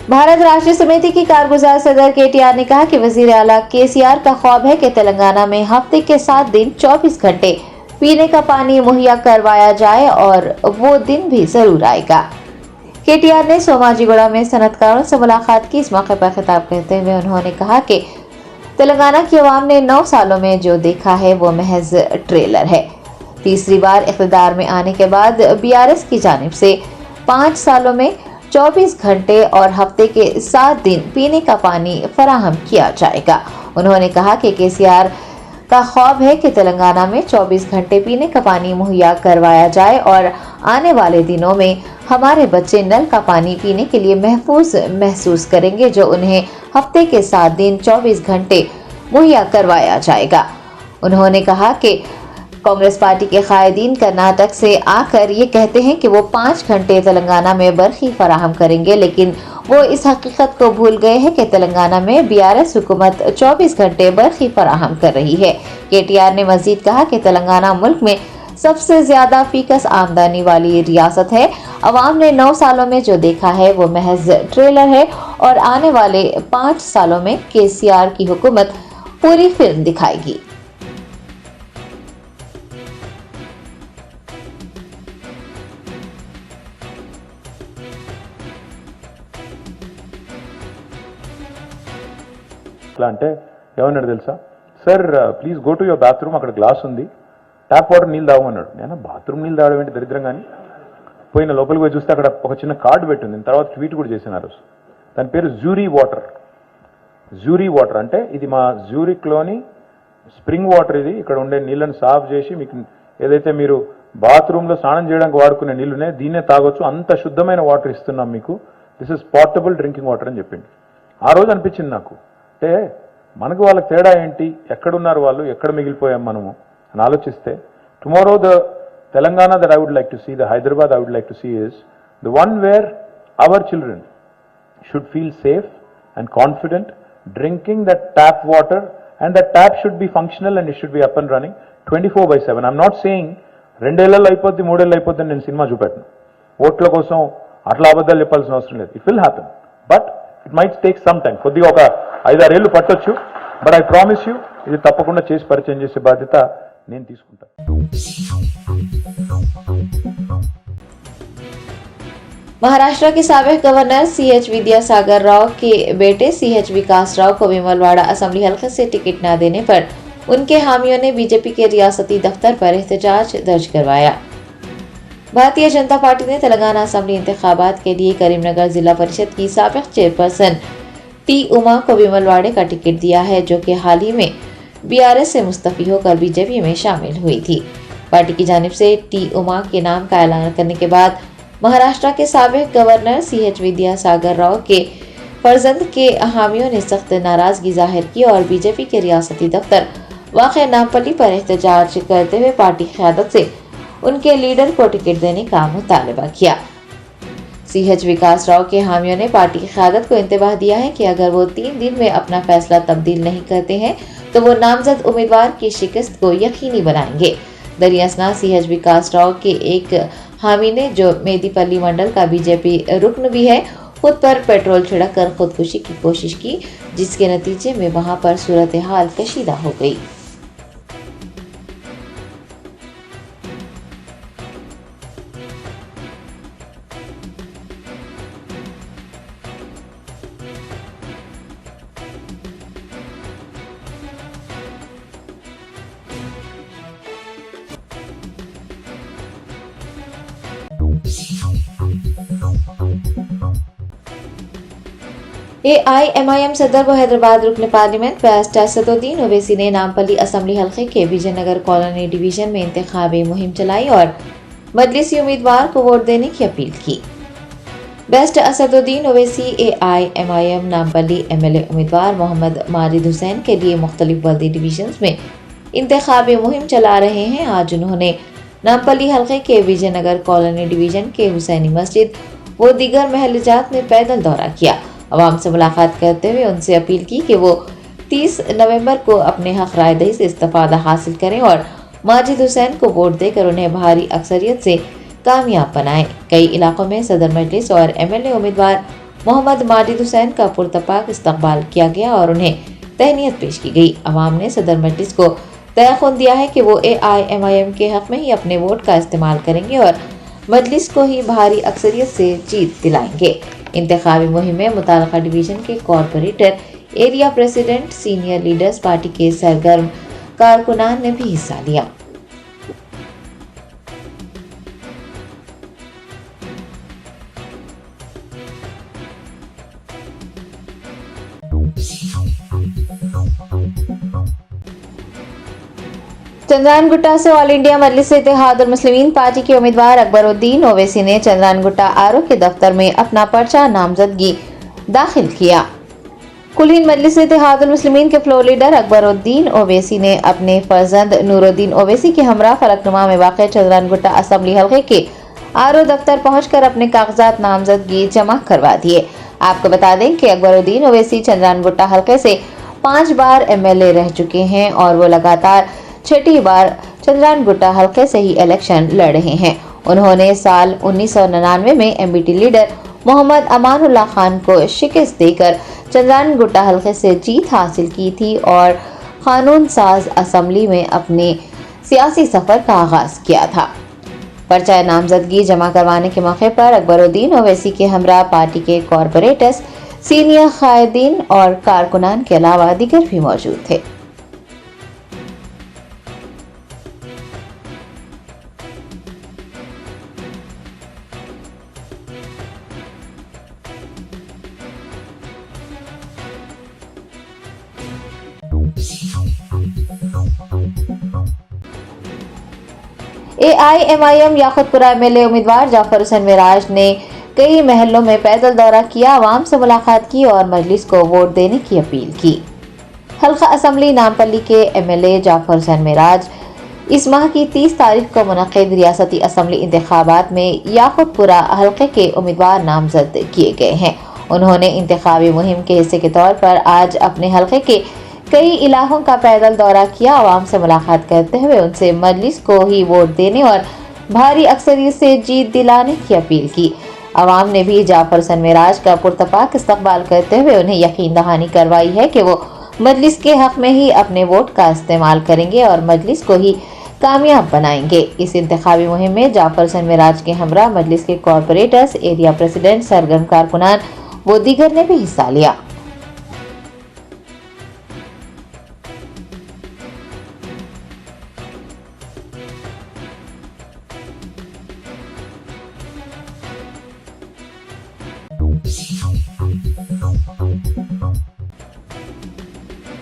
भारत राष्ट्रीय समिति की कारगुजार सदर केटीआर ने कहा कि वजीर आला केसीआर का ख्वाब है कि तेलंगाना में हफ्ते के 7 दिन 24 घंटे पीने का पानी मुहैया करवाया जाए और वो दिन भी जरूर आएगा। केटीआर ने सोमाजीगुड़ा में सनतकारों से मुलाकात की। इस मौके पर खिताब करते हुए उन्होंने कहा कि तेलंगाना की आवाम ने 9 सालों में जो देखा है वो महज ट्रेलर है। तीसरी बार इख्तिदार में आने के बाद बीआरएस की जानिब से 5 सालों में 24 घंटे और हफ्ते के 7 दिन पीने का पानी फराहम किया जाएगा। उन्होंने कहा कि केसीआर का ख्वाब है कि तेलंगाना में 24 घंटे पीने का पानी मुहैया करवाया जाए और आने वाले दिनों में हमारे बच्चे नल का पानी पीने के लिए महफूज महसूस करेंगे, जो उन्हें हफ्ते के 7 दिन 24 घंटे मुहैया करवाया जाएगा। उन्होंने कहा कि कांग्रेस पार्टी के कायदीन कर्नाटक से आकर ये कहते हैं कि वो 5 घंटे तेलंगाना में बरखी फराहम करेंगे, लेकिन वो इस हकीकत को भूल गए हैं कि तेलंगाना में बीआरएस हुकूमत 24 घंटे बरखी फराहम कर रही है। केटीआर ने मजीद कहा कि तेलंगाना मुल्क में सबसे ज्यादा फीकस आमदनी वाली रियासत है। अवाम ने 9 सालों में जो देखा है वो महज ट्रेलर है और आने वाले 5 सालों में केसीआर की हुकूमत पूरी फिल्म दिखाएगी। అంటే ఏమన్నాడు తెలుసా, sir please go to your bathroom, అక్కడ గ్లాస్ ఉంది, ట్యాప్ వాటర్ నీళ్ళు తాగమన్నాడు. నేను బాత్రూమ్ నీళ్ళు తాగడం ఏంటి దరిద్రం కానీ, పోయిన లోపలికి పోయి చూస్తే అక్కడ ఒక చిన్న కార్డు పెట్టింది. తర్వాత ట్వీట్ కూడా చేసిన రోజు. దాని పేరు జూరీ వాటర్. జూరీ వాటర్ అంటే ఇది మా జ్యూరిక్లోని స్ప్రింగ్ వాటర్. ఇది ఇక్కడ ఉండే నీళ్ళని సాఫ్ చేసి మీకు ఏదైతే మీరు బాత్రూంలో స్నానం చేయడానికి వాడుకునే నీళ్ళునే దీన్నే తాగొచ్చు, అంత శుద్ధమైన వాటర్ ఇస్తున్నాం మీకు, this is portable drinking water అని చెప్పింది. ఆ రోజు అనిపించింది నాకు, అంటే మనకు వాళ్ళకి తేడా ఏంటి, ఎక్కడున్నారు వాళ్ళు, ఎక్కడ మిగిలిపోయాం మనము అని ఆలోచిస్తే, tomorrow the Telangana that I would like to see, the Hyderabad I would like to see is the one where our children should feel safe and confident drinking that tap water, and that tap should be functional and it should be up and running 24/7. I'm not saying 2 ఏళ్ళలో అయిపోద్ది 3 ఏళ్ళు అయిపోద్ది అని నేను cinema చూపెట్టను. ఓట్ల కోసం అట్లా అబద్ధాలు చెప్పాల్సిన అవసరం లేదు. It will happen, but it might take some time. కొద్దిగా ఒక 5-6 ఏళ్ళు పట్టొచ్చు, బట్ ఐ ప్రామిస్ యూ ఇది తప్పకుండా చేసి పరిచయం చేసే బాధ్యత నేను తీసుకుంటాను. महाराष्ट्र के साबिक गवर्नर CH विद्यासागर राव के बेटे CH विकास राव को विमलवाड़ा असेंबली हलके से टिकट न देने पर उनके हामियों ने बीजेपी के रियासती दफ्तर पर एहतजाज दर्ज करवाया। भारतीय जनता पार्टी ने तेलंगाना असेंबली इंतखाबात के लिए करीमनगर जिला परिषद की साबिक चेयरपर्सन टी उमा को विमलवाड़े का टिकट दिया है, जो कि हाल ही में बीआरएस से मुस्तफी होकर बीजेपी में शामिल हुई थी। पार्टी की जानिब से टी उमा के नाम का ऐलान करने के बाद महाराष्ट्र के साबिक गवर्नर CH विद्यासागर राव के फर्जंद के हामियों ने सख्त नाराजगी जाहिर की और बीजेपी के रियासती दफ्तर वाक़या नामपल्ली पर एहतजाज करते हुए पार्टी क़यादत से उनके लीडर को टिकट देने का मुतालबा किया। CH विकास राव के हामियों ने पार्टी की क़यादत को इंतबाह दिया है कि अगर वो 3 दिन में अपना फैसला तब्दील नहीं करते हैं तो वो नामजद उम्मीदवार की शिकस्त को यकीनी बनाएंगे। दरियासना CH विकास राव के एक हामी ने, जो मेदीपल्ली मंडल का बीजेपी रुकन भी है, खुद पर पेट्रोल छिड़क कर खुदकुशी की कोशिश की, जिसके नतीजे में वहां पर सूरत हाल कशीदा हो गई। AIMIM सदर व हैदराबाद रुकन पार्लियामेंट बैरिस्टर असदुद्दीन ओवैसी ने नामपल्ली असेंबली हल्के के विजयनगर कॉलोनी डिवीजन में इंतखाबी मुहिम चलाई और मजलिसी उम्मीदवार को वोट देने की अपील की। Barrister Asaduddin Owaisi AIMIM Nampally MLA उम्मीदवार मोहम्मद माजिद हुसैन के लिए मुख्तलिफ वर्दी डिवीजन में इंतखाबी मुहिम चला रहे हैं। आज उन्होंने नामपल्ली हल्के के विजयनगर कॉलोनी डिवीजन के हुसैनी मस्जिद व दीगर महलजात में पैदल दौरा किया। अवाम से मुलाकात करते हुए उनसे अपील की कि वो 30 नवंबर को अपने हक राय दही से इस्तीफा हासिल करें और माजिद हुसैन को वोट देकर उन्हें भारी अक्सरियत से कामयाब बनाएं। कई इलाकों में सदर मजलिस और MLA उम्मीदवार मोहम्मद माजिद हुसैन का पुरतपाक इस्तकबाल किया गया और उन्हें तहनीयत पेश की गई। अवाम ने सदर मजलिस को तयक़ुन दिया है कि वो AIMIM के हक में ही अपने वोट का इस्तेमाल करेंगे और मजलिस को ही भारी अक्सरियत से जीत दिलाएंगे। इंतखाबी मुहिम में मुताल्लिका डिवीजन के corporator, area president, senior leaders, party के सरगर्म कारकुनान ने भी हिस्सा लिया। चंद्रानगुट्टा से ऑल इंडिया मजलिस इत्तेहादुल मुस्लिमीन पार्टी के उम्मीदवार अकबरुद्दीन ओवैसी ने चंद्रानगुट्टा आरओ के दफ्तर में अपना पर्चा नामजदगी दाखिल किया। कुलीन मजलिस इत्तेहादुल मुस्लिमीन के फ्लोर लीडर अकबरुद्दीन ओवैसी ने अपने फर्जंद नूरुद्दीन ओवैसी के हमरा फलकनुमा में वाक़ चंद्रानगुट्टा असेंबली हल्के के आरओ दफ्तर पहुंचकर अपने कागजात नामजदगी जमा करवा दिए। आपको बता दें कि अकबरुद्दीन ओवैसी चंद्रानगुट्टा हल्के से 5 बार MLA रह चुके हैं और वो लगातार 6ठी बार चंद्रानगुट्टा हल्के से ही इलेक्शन लड़ रहे हैं। उन्होंने साल 1999 में MBT लीडर मोहम्मद अमानुल्लाह खान को शिकस्त देकर चंद्रानगुट्टा हल्के से जीत हासिल की थी और कानून साज असेंबली में अपने सियासी सफर का आगाज किया था। पर्चा नामजदगी जमा करवाने के मौके पर अकबरुद्दीन ओवैसी के हमरा पार्टी के कॉरपोरेटर्स, सीनियर कायदीन और कारकुनान के अलावा दीगर भी मौजूद थे। AIMIM याकुतपुरा MLA उम्मीदवार जाफर हुसैन मिराज ने कई महलों में पैदल दौरा किया, आवाम से मुलाकात की और मजलिस को वोट देने की अपील की। हल्का असेंबली नामपल्ली के MLA जाफर हुसैन मिराज इस माह की 30 तारीख को मुनक़िद रियासती असेंबली इंतखाबात में याकुतपुरा हल्के के उम्मीदवार नामजद किए गए हैं। उन्होंने इंतखाबी मुहिम के हिस्से के तौर पर आज अपने हल्के के कई इलाकों का पैदल दौरा किया, आवाम से मुलाकात करते हुए उनसे मजलिस को ही वोट देने और भारी अक्सरियत से जीत दिलाने की अपील की। आवाम ने भी जाफर हुसैन मिराज का पुरतपाक इस्तकबाल करते हुए उन्हें यकीन दहानी करवाई है कि वो मजलिस के हक में ही अपने वोट का इस्तेमाल करेंगे और मजलिस को ही कामयाब बनाएंगे। इस इंतखाबी मुहिम में जाफर हुसैन मिराज के हमरा मजलिस के कॉरपोरेटर्स, एरिया प्रेसिडेंट, सरगर्म कारकुनान व दीगर ने भी हिस्सा लिया।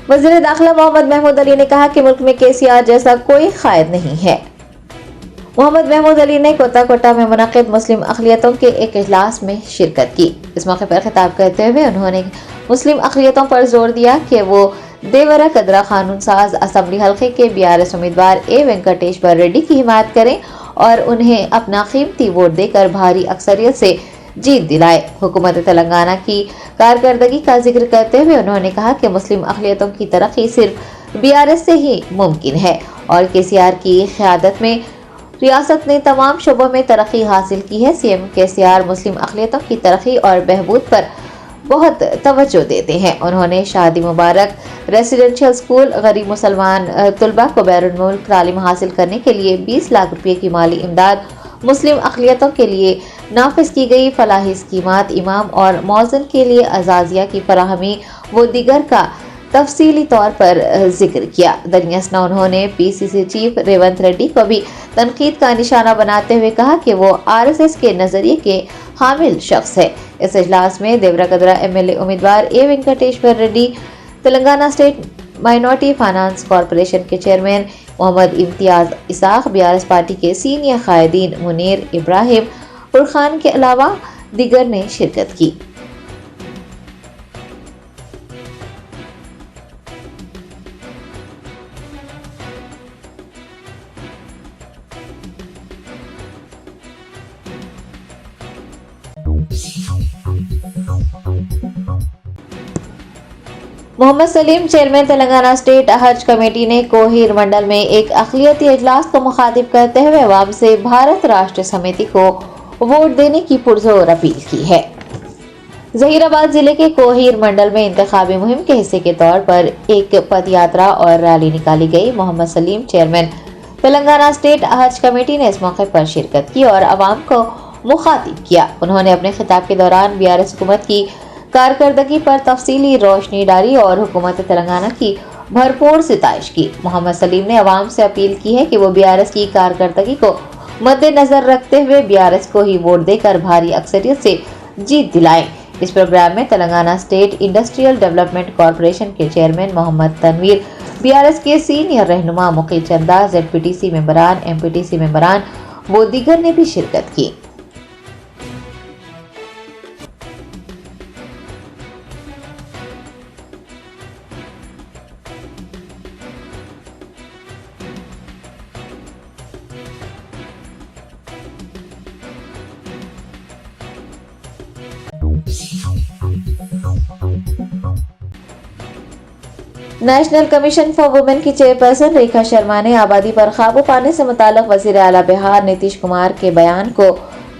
वज़ीर दाखिला मोहम्मद महमूद अली ने कहा कि मुल्क में KCR जैसा कोई कायद नहीं है। मोहम्मद महमूद अली ने कोटा में मुनक़िद मुस्लिम अक़लियतों के एक इजलास में शिरकत की। इस मौके पर खिताब करते हुए उन्होंने मुस्लिम अक़लियतों पर जोर दिया कि वो देवरा कदरा कानून साज असेंबली हल्के के BRS उम्मीदवार A वेंकटेश्वर रेड्डी की हिमायत करें और उन्हें अपना कीमती वोट देकर भारी अक्सरियत से जीत दिलाए। हुकूमत तेलंगाना की कारकर्दगी का जिक्र करते हुए उन्होंने कहा कि मुस्लिम अक़लियतों की तरक्की सिर्फ BRS से ही मुमकिन है और KCR की क़यादत में रियासत ने तमाम शोबों में तरक्की हासिल की है। CM KCR मुस्लिम अक़लियतों की तरक्की और बहबूद पर बहुत तवज्जो देते हैं। उन्होंने शादी मुबारक, रेसिडेंशियल स्कूल, गरीब मुसलमान तलबा को बैरून मुल्क तालीम हासिल करने के लिए 20 लाख रुपये की माली इमदाद, मुस्लिम अक़लियतों के लिए नाफिज की गई फलाही स्कीमात, इमाम और मौज़िन के लिए अजाजिया की फराहमी व दीगर का तफसीली तौर पर जिक्र किया। दरमियान उन्होंने PCC चीफ रेवंत रेड्डी को भी तनकीद का निशाना बनाते हुए कहा कि वो RSS के नजरिए के हामिल शख्स है। इस इजलास में देवरा कदरा MLA उम्मीदवार A Venkateshwar Reddy, Telangana state minority finance corporation के chairman Mohammed Imtiaz Ishaq, BRS party के सीनियर कायदीन मुनीर इब्राहिम फुरखान के अलावा दीगर ने शिरकत की। Mohammed Salim, chairman Telangana state Haj committee ने कोहिर मंडल में एक अक़लियती इजलास को मुखातिब करते हुए अवाम से भारत राष्ट्र समिति को वोट देने की पुरजोर अपील की है। जहीराबाद जिले के कोहीर मंडल में इंतखाबी मुहिम के हिस्से के तौर पर एक पद यात्रा और रैली निकाली गई। Mohammad Salim, chairman Telangana state Haj committee ने इस मौके पर शिरकत की और आवाम को मुखातिब किया। उन्होंने अपने खिताब के दौरान बीआरएस हुकूमत की कारकर्दगी पर तफसीली रोशनी डाली और हुकूमत तेलंगाना की भरपूर सिताइश की। मोहम्मद सलीम ने आवाम से अपील की है कि वो बीआरएस की कारकर्दगी को मद्देनजर रखते हुए बीआरएस को ही वोट देकर भारी अक्सरियत से जीत दिलाएं। इस प्रोग्राम में Telangana state industrial development corporation के चेयरमैन मोहम्मद तनवीर, बीआरएस के सीनियर रहनुमा मुकील चंदा, जेडपीटीसी मेंबरान, एमपीटीसी मेंबरान व दीगर ने भी शिरकत की। नेशनल कमीशन फॉर वुमेन की चेयरपर्सन रेखा शर्मा ने आबादी पर काबू पाने से मुताल्लिक वजीर आला बिहार नीतीश कुमार के बयान को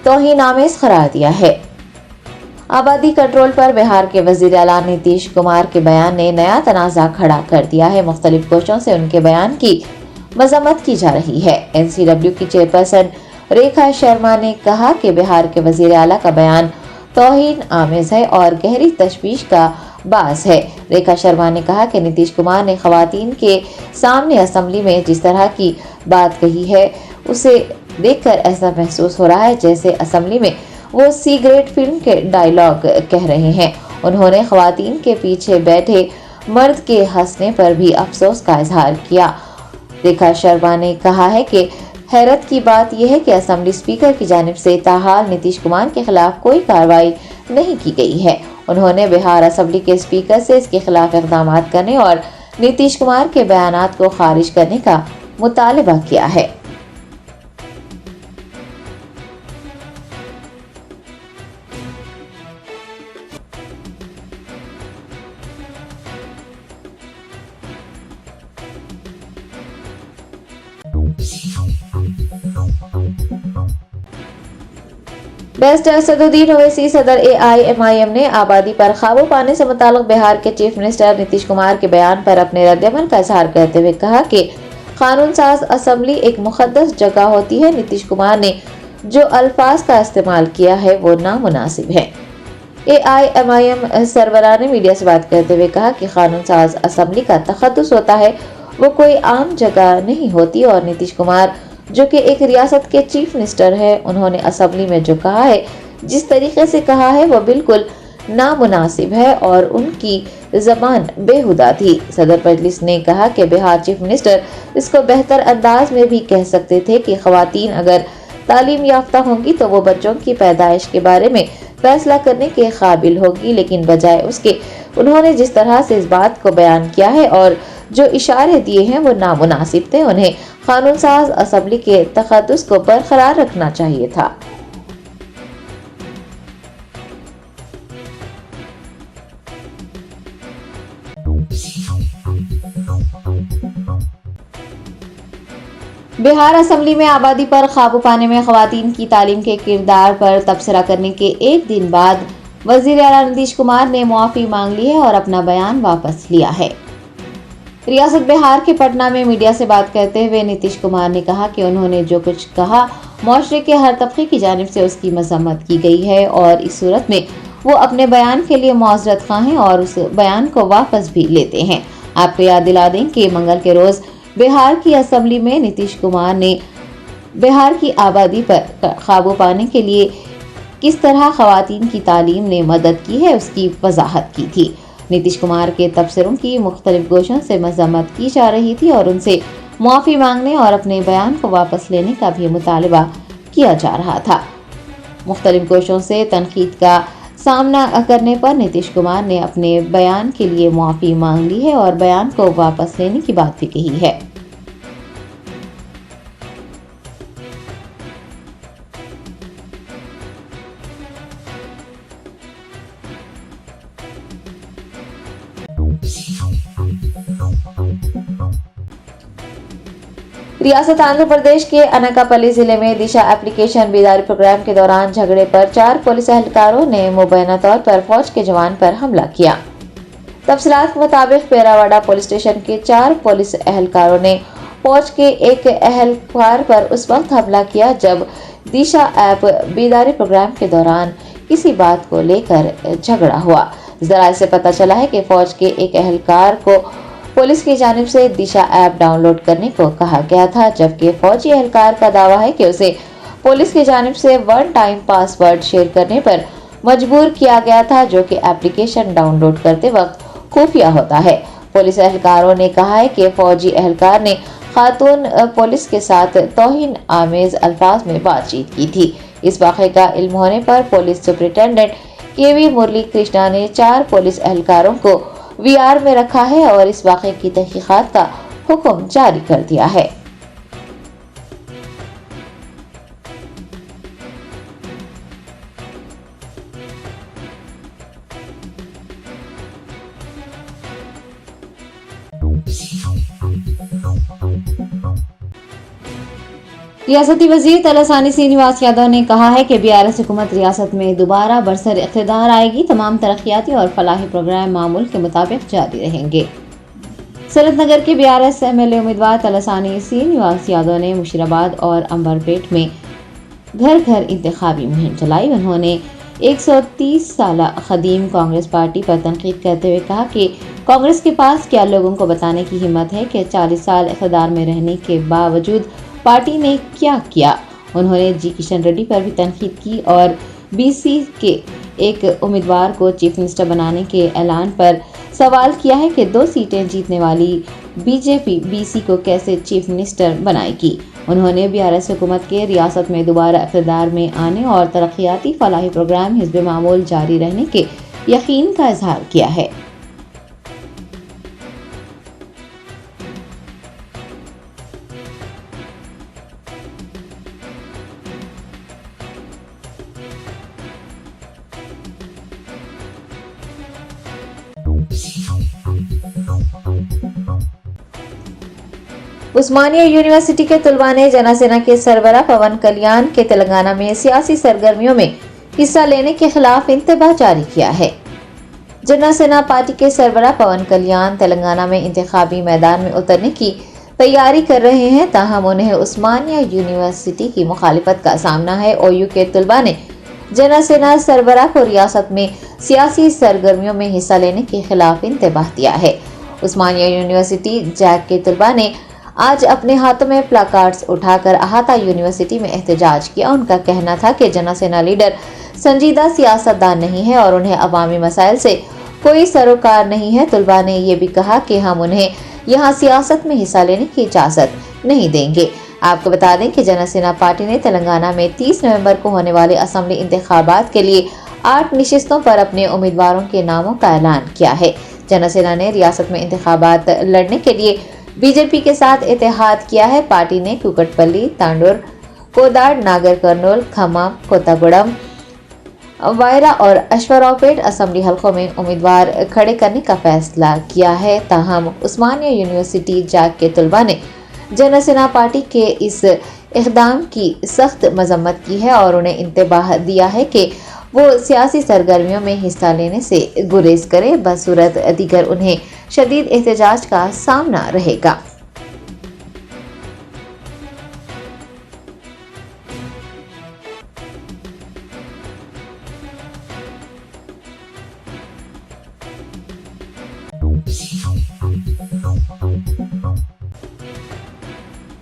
तौहीन-आमेज करार दिया है। आबादी कंट्रोल पर बिहार के वजीर आला नीतीश कुमार के बयान ने नया तनाज़ा खड़ा कर दिया है। मुख्तलिफ कोशों से उनके बयान की मजम्मत की जा रही है। एनसीडब्ल्यू की चेयरपर्सन रेखा शर्मा ने कहा कि बिहार के वजीर आला का बयान तौहीन-आमेज है और गहरी तशवीश का बास है। रेखा शर्मा ने कहा कि नीतीश कुमार ने खवातीन के सामने असेंबली में जिस तरह की बात कही है, उसे देखकर ऐसा महसूस हो रहा है जैसे असेंबली में वो सी ग्रेड फिल्म के डायलॉग कह रहे हैं। उन्होंने खवातीन के पीछे बैठे मर्द के हंसने पर भी अफसोस का इजहार किया। रेखा शर्मा ने कहा है कि हैरत की बात यह है कि असेंबली स्पीकर की जानिब से ताहाल नीतीश कुमार के खिलाफ कोई कार्रवाई नहीं की गई है। उन्होंने बिहार असेंबली के स्पीकर से इसके खिलाफ इक़दाम करने और नीतीश कुमार के बयानात को खारिज करने का मुतालबा किया है। बैरिस्टर असदुद्दीन ओवैसी सदर AIMIM ने आबादी पर काबू पाने से मुताल्लिक बिहार के चीफ मिनिस्टर नीतीश कुमार के बयान पर अपने रद्दअमल का इजहार करते हुए कहा कि कानून साज असेंबली एक मुकद्दस जगह होती है। नीतीश कुमार ने जो अल्फाज का इस्तेमाल किया है वो नामुनासिब है। AIMIM सरबराह ने मीडिया से बात करते हुए कहा कि कानून साज असेंबली का तखद्दुस होता है, वो कोई आम जगह नहीं होती और नीतीश कुमार जो कि एक रियासत के चीफ मिनिस्टर है, उन्होंने असेंबली में जो कहा है, जिस तरीके से कहा है, वो बिल्कुल नामुनासिब है और उनकी जबान बेहुदा थी। सदर मजलिस ने कहा कि बिहार चीफ मिनिस्टर इसको बेहतर अंदाज में भी कह सकते थे कि खवातीन अगर तालीम याफ्ता होंगी तो वो बच्चों की पैदाइश के बारे में फैसला करने के काबिल होगी, लेकिन बजाय उसके उन्होंने जिस तरह से इस बात को बयान किया है और जो इशारे दिए हैं वो नामुनासिब थे। उन्हें कानून साज असेंबली के तखद्दुस को बरकरार रखना चाहिए था। बिहार असेंबली में आबादी पर काबू पाने में खवातीन की तालीम के किरदार पर तबसरा करने के एक दिन बाद वजीर आला नीतीश कुमार ने मुआफी मांग ली है और अपना बयान वापस लिया है। रियासत बिहार के पटना में मीडिया से बात करते हुए नीतीश कुमार ने कहा कि उन्होंने जो कुछ कहा मुआशरे के हर तबके की जानिब से उसकी मजम्मत की गई है और इस सूरत में वो अपने बयान के लिए मुआज़रत खा हैं और उस बयान को वापस भी लेते हैं। आपको याद दिला दें कि मंगल के रोज बिहार की असेंबली में नीतीश कुमार ने बिहार की आबादी पर काबू पाने के लिए किस तरह खवातीन की तालीम ने मदद की है उसकी वजाहत की थी। नीतीश कुमार के तबसरों की मुख्तलिफ गोशों से मजम्मत की जा रही थी और उनसे मुआफ़ी मांगने और अपने बयान को वापस लेने का भी मुतालबा किया जा रहा था। मुख्तलिफ गोशों से तनकीद का सामना करने पर नीतीश कुमार ने अपने बयान के लिए मुआफ़ी मांग ली है और बयान को वापस लेने की बात भी कही है। रियासत आंध्र प्रदेश के अनाकापल्ली जिले में दिशा एप्लीकेशन बेदारी प्रोग्राम के दौरान झगड़े पर 4 पुलिस एहलकारों ने मुबैना तौर पर फौज के जवान पर हमला किया। तफसीलात के मुताबिक पेरावाड़ा पुलिस स्टेशन के 4 पुलिस एहलकारों ने फौज के एक एहलकार पर उस वक्त हमला किया जब दिशा ऐप बेदारी प्रोग्राम के दौरान किसी बात को लेकर झगड़ा हुआ। जराये से पता चला है कि फौज के एक एहलकार को पुलिस की जानिब से दिशा ऐप डाउनलोड करने को कहा गया था, जबकि फौजी एहलकार का दावा है कि उसे पुलिस की जानिब से वन टाइम पासवर्ड शेयर करने पर मजबूर किया गया था, जो कि एप्लीकेशन डाउनलोड करते वक्त खुफिया होता है। पुलिस एहलकारों ने कहा है कि फौजी एहलकार ने खातून पुलिस के साथ तौहीन आमेज अल्फाज में बातचीत की थी। इस वाक़े का इल्म होने पर पुलिस सुपरिटेंडेंट के.वी. मुरली कृष्णा ने 4 पुलिस एहलकारों को VR में रखा है और इस वाक़े की तहकीकात का हुक्म जारी कर दिया है। रियासती वजीर तलसानी श्रीनिवास यादव ने कहा है कि BRS हुकूमत रियासत में दोबारा बरसर इख्तिदार आएगी। तमाम तरक्याती और फलाही प्रोग्राम मामूल के मुताबिक जारी रहेंगे। सनत नगर के BRS MLA उम्मीदवार तलसानी श्रीनिवास यादव ने मुशीराबाद और अंबरपेट में घर घर इंतखाबी मुहिम चलाई। उन्होंने 130 साल खदीम कांग्रेस पार्टी पर तनकीद करते हुए कहा कि कांग्रेस के पास क्या लोगों को बताने की हिम्मत है कि 40 साल इख्तिदार में रहने के बावजूद पार्टी ने क्या किया। उन्होंने जी किशन रेड्डी पर भी तनकीद की और BC के एक उम्मीदवार को चीफ मिनिस्टर बनाने के ऐलान पर सवाल किया है कि 2 सीटें जीतने वाली BJP BC को कैसे चीफ मिनिस्टर बनाएगी। उन्होंने BRS हुकूमत के रियासत में दोबारा इख्तिदार में आने और तरक्याती फलाही प्रोग्राम हिस्ब मामूल जारी रहने के यकीन का इजहार किया है। उस्मानिया यूनिवर्सिटी के तलबा ने जनसेना के सरबराह पवन कल्याण के तेलंगाना में सियासी सरगर्मियों में हिस्सा लेने के खिलाफ इंतबाह जारी किया है। जनसेना पार्टी के सरबराह पवन कल्याण तेलंगाना में इंतखाबी मैदान में उतरने की तैयारी कर रहे हैं, ताहम उन्हें उस्मानिया यूनिवर्सिटी की मुखालिफत का सामना है। OU के तलबा ने जनसेना सरबराह को रियासत में सियासी सरगर्मियों में हिस्सा लेने के खिलाफ इंतबाह दिया है। उस्मानिया यूनिवर्सिटी जैक के तलबा ने आज अपने हाथों में प्लाकार्ड्स उठाकर अहाता यूनिवर्सिटी में एहतजाज किया। उनका कहना था कि जनसेना लीडर संजीदा सियासतदान नहीं है और उन्हें अवामी मसाइल से कोई सरोकार नहीं है। तलबा ने यह भी कहा कि हम उन्हें यहाँ सियासत में हिस्सा लेने की इजाज़त नहीं देंगे। आपको बता दें कि जनसेना पार्टी ने तेलंगाना में 30 नवंबर को होने वाले असेंबली इंतखाबात के लिए 8 निशिस्तों पर अपने उम्मीदवारों के नामों का ऐलान किया है। जनसेना ने रियासत में इंतखाबात लड़ने के लिए BJP के साथ इत्तेहाद किया है। पार्टी ने कुकटपल्ली, तांडूर, कोदाड़, नागर कर्नूल, खम्मम, कोत्तागुड़म, वायरा और अश्वरावपेट असेंबली हलकों में उम्मीदवार खड़े करने का फैसला किया है। ताहम उस्मानिया यूनिवर्सिटी जैक के तलबा ने जनसेना पार्टी के इस इक़दाम की सख्त मजम्मत की है और उन्हें इंतबाह दिया है कि वो सियासी सरगर्मियों में हिस्सा लेने से गुरेज करे, बसूरत दीगर उन्हें शदीद एहतजाज का सामना रहेगा।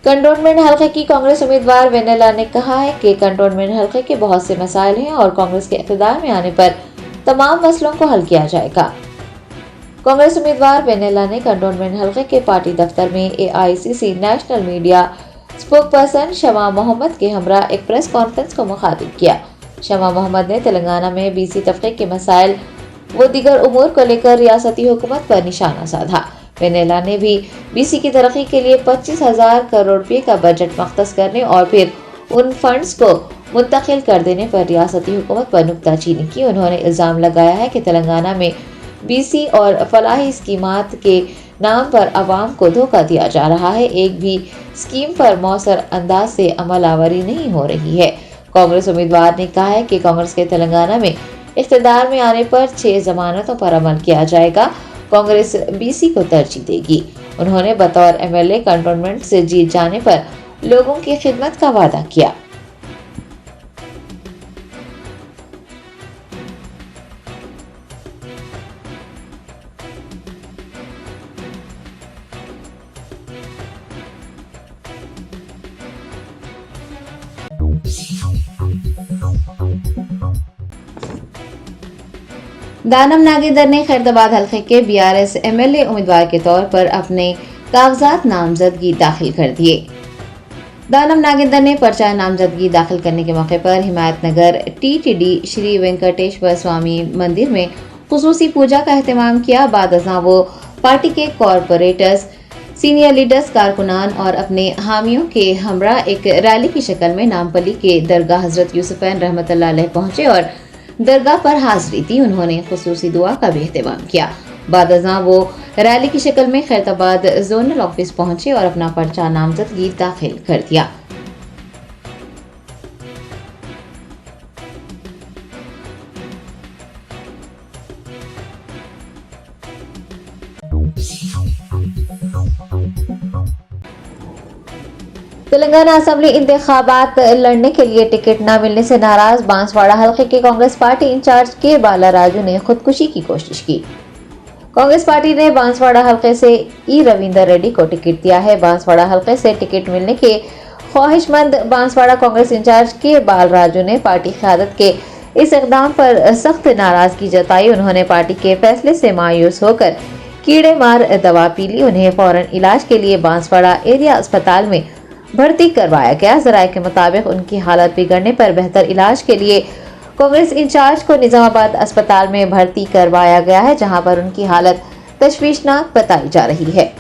कंटोनमेंट हलके की कांग्रेस उम्मीदवार वेनेला ने कहा है कि कंटोनमेंट हलके के बहुत से मसाइल हैं और कांग्रेस के इक़्तिदार में आने पर तमाम मसलों को हल किया जाएगा। कांग्रेस उम्मीदवार वेनेला ने कंटोनमेंट हलके के पार्टी दफ्तर में AICC नेशनल मीडिया स्पोकपर्सन शमा मोहम्मद के हमरा एक प्रेस कॉन्फ्रेंस को मुखातिब किया। शमा मोहम्मद ने तेलंगाना में BC तबके के मसाइल व दीगर उमूर को लेकर रियासती हुकूमत पर निशाना साधा। वेनेला ने भी BC की तरक्की के लिए 25,000 करोड़ रुपए का बजट मख्तस करने और फिर उन फंड्स को मुंतकिल कर देने पर रियासती हुकूमत पर नुक्ताचीनी की। उन्होंने इल्ज़ाम लगाया है कि तेलंगाना में BC और फलाही स्कीमात के नाम पर अवाम को धोखा दिया जा रहा है। एक भी स्कीम पर मौसर अंदाज से अमल आवरी नहीं हो रही है। कांग्रेस उम्मीदवार ने कहा है कि कांग्रेस के तेलंगाना में इख्तिदार में आने पर 6 जमानतों पर अमल किया जाएगा। कांग्रेस बीसी को तरजीह देगी। उन्होंने बतौर एमएलए कंटोनमेंट से जीत जाने पर लोगों की खिदमत का वादा किया। दानम नागेंद्र ने खैरताबाद हलके के बीआरएस एमएलए उम्मीदवार के तौर पर अपने कागजात नामजदगी दाखिल कर दिए। दानम नागेंद्र ने पर्चा नामजदगी दाखिल करने के मौके पर हिमायतनगर टीटीडी श्री वेंकटेश्वर स्वामी मंदिर में खुसूसी पूजा का एहतमाम किया। बाद अज़ां वो पार्टी के कॉरपोरेटर्स, सीनियर लीडर्स, कारकुनान और अपने हामियों के हमरा एक रैली की शक्ल में नामपली के दरगाह हजरत यूसुफैन रहमतुल्लाह अलैह पहुंचे और दरगाह पर हाजिरी दी। उन्होंने खुसूसी दुआ का भी एहतमाम किया। बाद अज़ां वो रैली की शक्ल में खैरताबाद जोनल ऑफिस पहुंचे और अपना पर्चा नामजदगी दाखिल कर दिया। तेलंगाना असेंबली इंतखाबात लड़ने के लिए टिकट न मिलने से नाराज बांसवाड़ा हलके के कांग्रेस पार्टी इंचार्ज के बाला राजू ने खुदकुशी की कोशिश की। कांग्रेस पार्टी ने बांसवाड़ा हलके से ई रविंदर रेड्डी को टिकट दिया है। बांसवाड़ा हलके से टिकट मिलने के ख्वाहिशमंद बांसवाड़ा कांग्रेस इंचार्ज के बाल राजू ने पार्टी क़यादत के इस इक़दाम पर सख्त नाराजगी जताई। उन्होंने पार्टी के फैसले से मायूस होकर कीड़े मार दवा पी ली। उन्हें फौरन इलाज के लिए बांसवाड़ा एरिया अस्पताल में भर्ती करवाया गया। जराये के मुताबिक उनकी हालत बिगड़ने पर बेहतर इलाज के लिए कांग्रेस इंचार्ज को निजामाबाद अस्पताल में भर्ती करवाया गया है, जहां पर उनकी हालत तशवीशनाक बताई जा रही है।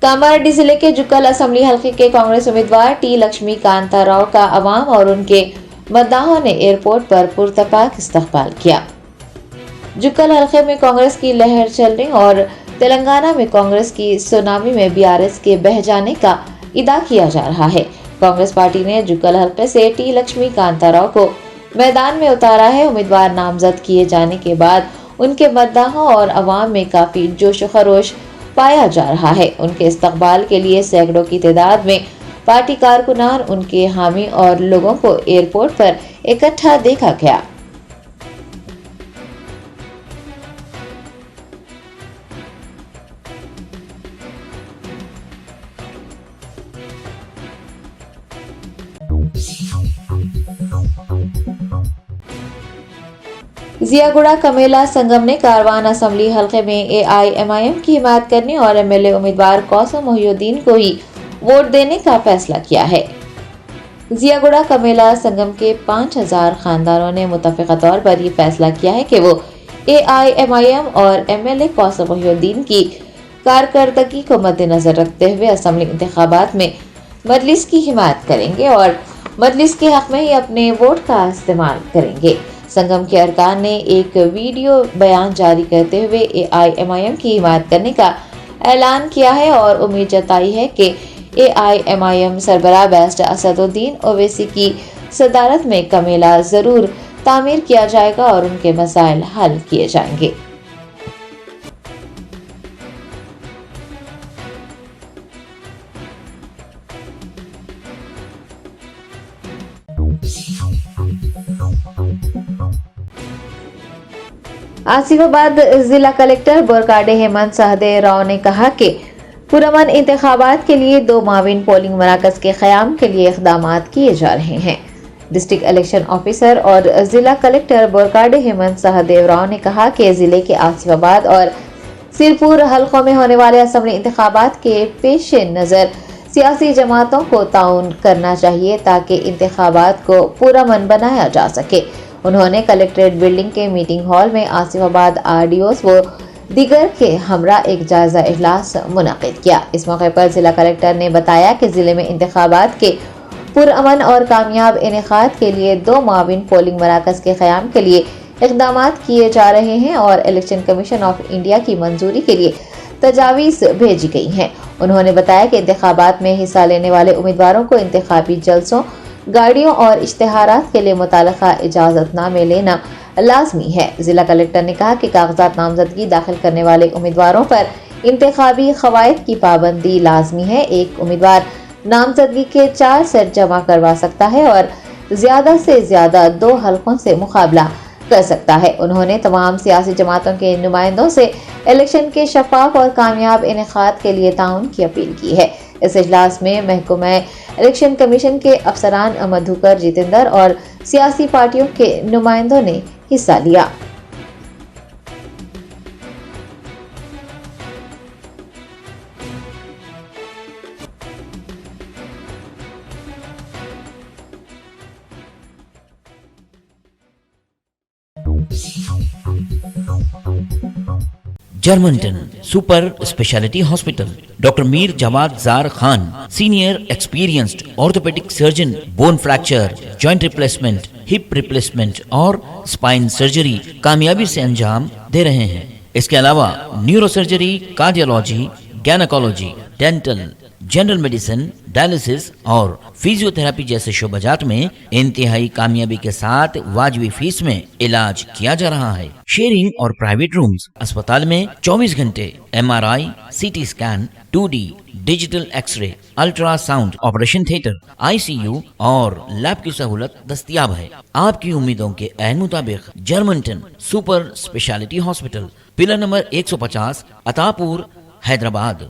कामारेड्डी जिले के जुक्कल असेंबली हलके के कांग्रेस उम्मीदवार टी लक्ष्मी कांता राव का अवाम और उनके मतदाताओं ने एयरपोर्ट पर पुरतपाक इस्तकबाल किया। जुक्कल हलके में कांग्रेस की लहर चलने और तेलंगाना में कांग्रेस की सुनामी में बीआरएस के बह जाने का इदा किया जा रहा है। कांग्रेस पार्टी ने जुक्कल हलके से टी लक्ष्मी कांता राव को मैदान में उतारा है। उम्मीदवार नामजद किए जाने के बाद उनके मतदाताओं और अवाम में काफी जोश खरोश पाया जा रहा है। उनके इस्तकबाल के लिए सैकड़ों की तादाद में पार्टी कारकुनान, उनके हामी और लोगों को एयरपोर्ट पर इकट्ठा देखा गया। जियागुड़ा कमेला संगम ने कारवान असेंबली हलके में एआईएमआईएम की हिमायत करने और एमएलए उम्मीदवार कौसम मोहिउद्दीन को ही वोट देने का फैसला किया है। जियागुड़ा कमेला संगम के 5000 खानदानों ने मुतफ़िक़ा तौर पर ये फैसला किया है कि वो एआईएमआईएम और एमएलए कौसम मोहिउद्दीन की कारकर्दगी को मद्देनजर रखते हुए असेंबली इंतखाबात में मजलिस की हिमायत करेंगे और मजलिस के हक में ही अपने वोट का इस्तेमाल करेंगे। संगम के अरकान ने एक वीडियो बयान जारी करते हुए एआईएमआईएम की हिमायत करने का ऐलान किया है और उम्मीद जताई है कि एआईएमआईएम सरबराह बैरिस्टर असदुद्दीन ओवैसी की सदारत में कमेला जरूर तामीर किया जाएगा और उनके मसाइल हल किए जाएंगे। आसिफाबाद जिला कलेक्टर बोरकाडे हेमंत सहदेव राव ने कहा कि पुरअमन इंतखाबात के लिए 2 माविन पोलिंग मराकज के क़याम के लिए इक़दाम किए जा रहे हैं। डिस्ट्रिक्ट इलेक्शन ऑफिसर और जिला कलेक्टर बोरकाडे हेमंत सहदेव राव ने कहा कि जिले के आसिफाबाद और सिरपुर हलकों में होने वाले असेंबली इंतखाबात के पेश नज़र सियासी जमातों को ताउन करना चाहिए ताकि इंतखाबात को पुरअमन बनाया जा सके। उन्होंने कलेक्ट्रेट बिल्डिंग के मीटिंग हॉल में आसिफाबाद आरडीओस व دیگر کے हमरा ایک جائزہ اجلاس منعقد کیا۔ اس موقع پر ضلع کلکٹر نے بتایا کہ ضلع میں انتخابات کے پرامن اور کامیاب انعقاد کے لیے 2 معاون پولنگ مراکز کے قیام کے لیے اقدامات کیے جا رہے ہیں اور الیکشن کمیشن آف انڈیا کی منظوری کے لیے تجاویز بھیجی گئی ہیں۔ انہوں نے بتایا کہ انتخابات میں حصہ لینے والے امیدواروں کو انتخابی جلسوں، گاڑیوں اور اشتہارات کے لیے متعلقہ اجازت نامے لینا لازمی ہے۔ ضلع کلکٹر نے کہا کہ کاغذات نامزدگی داخل کرنے والے امیدواروں پر انتخابی قواعد کی پابندی لازمی ہے۔ ایک امیدوار نامزدگی کے 4 سیٹ جمع کروا سکتا ہے اور زیادہ سے زیادہ 2 حلقوں سے مقابلہ کر سکتا ہے۔ انہوں نے تمام سیاسی جماعتوں کے نمائندوں سے الیکشن کے شفاف اور کامیاب انعقاد کے لیے تعاون کی اپیل کی ہے۔ اس اجلاس میں محکمہ الیکشن کمیشن کے افسران مدھوکر جتیندر اور سیاسی پارٹیوں کے نمائندوں نے حصہ لیا۔ Germanten super speciality hospital, doctor Mir Jawad Zar Khan, senior experienced orthopaedic surgeon, bone fracture, joint replacement, hip replacement اور اسپائن سرجری کامیابی سے انجام دے رہے ہیں۔ اس کے علاوہ neuro surgery, cardiology, gynaecology, dental, general medicine, dialysis اور فزیو تھراپی جیسے شعبات میں انتہائی کامیابی کے ساتھ واجبی فیس میں علاج کیا جا رہا ہے۔ شیئرنگ اور پرائیویٹ رومز، اسپتال میں 24 گھنٹے MRI، CT scan, 2D digital X ray, ultra sound, operation theatre, ICU اور لیب کی سہولت دستیاب ہے۔ آپ کی امیدوں کے عین مطابق Germanten super speciality hospital, pillar number 150، عطا پور، حیدرآباد۔